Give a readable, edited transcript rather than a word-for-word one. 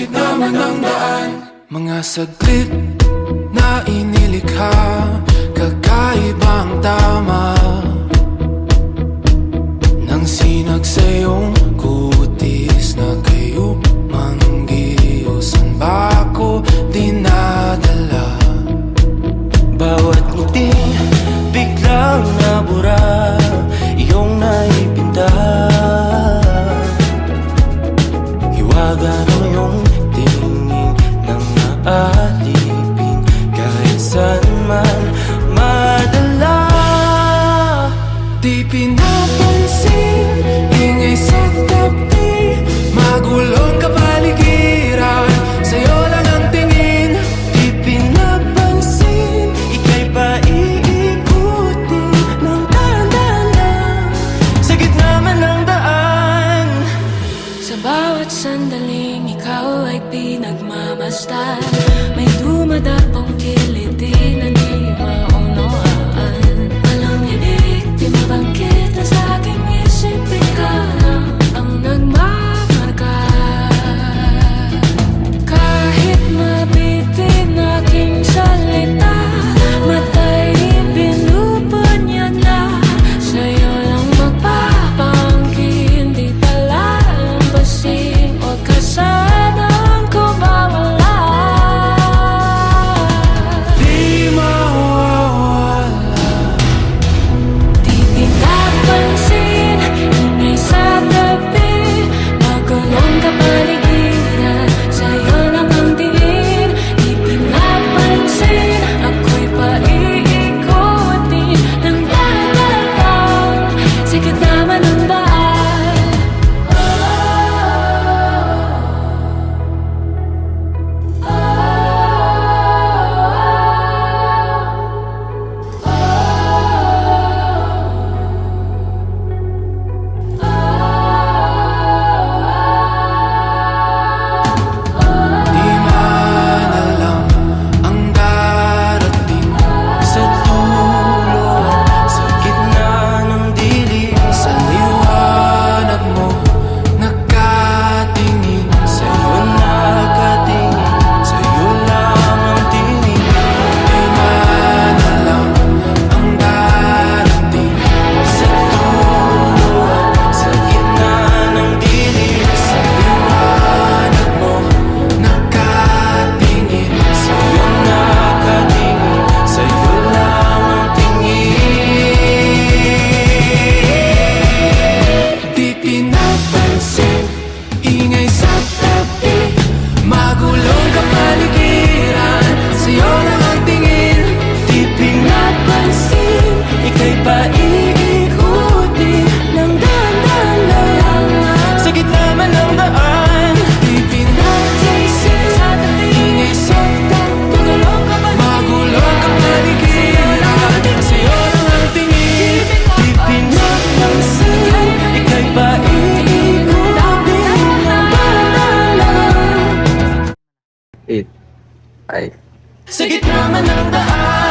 gitna man ng daan. Mga saglit na inilikha, kakaibang tama nang sinag sa iyong kutis na kayo manggiusan ba ako dinadala? Bawat ngiti biglang nabura, iyong naipinta. Hiwaga ng iyong tingin nang naalipin, kahit saan man madala. Di pinapansin, ingay sa tabi, magulong kapaligiran, sa'yo lang ang tingin. Di pinapansin, ika'y paiikutin ng dahan-dahan lang, sa gitna man ng daan. Sa bawat sandaling ikaw ay pinagmamasdan, may dumadapong kiliti na di maunawaan. Walang ibig, di mabangkit na sa aking isip, ikaw lang ang nagmamarka. Kahit mabitin aking salita, matay binubod niya na, sa'yo lang magpapangkin, di palalampasin, huwag ka sanang kumawala. Di mawawala. Di pinapansin, ingay sa tabi, magulong kapaligiran, sa'yo lang ang tingin. Di pinapansin, ako'y paiikutin ng dahan-dahan, sa gitna man ng daan. Di man alam ang darating Sa dulo, sa gitna ng dilim, sa liwanag mo, nakatingin. sa'yo nakatingin, sa'yo lang ang tingin. Di man alam ang darating Sa dulo, sa gitna ng dilim, sa liwanag mo, nakatingin. sa'yo nakatingin, sa'yo lang ang tingin. Di pinapansin, ingay sa tabi, magulong kapaligiran, sa'yo lang ang tingin. Di pinapansin, ika'y paiikutin ng dahan-dahan lang, sa gitna man ng daan. Di pinapansin, ingay sa tabi, magulong kapaligiran, sa'yo lang ang tingin. Di pinapansin, ika'y paiikutin ng dahan-dahan lang, It ay sa gitna man ng daan.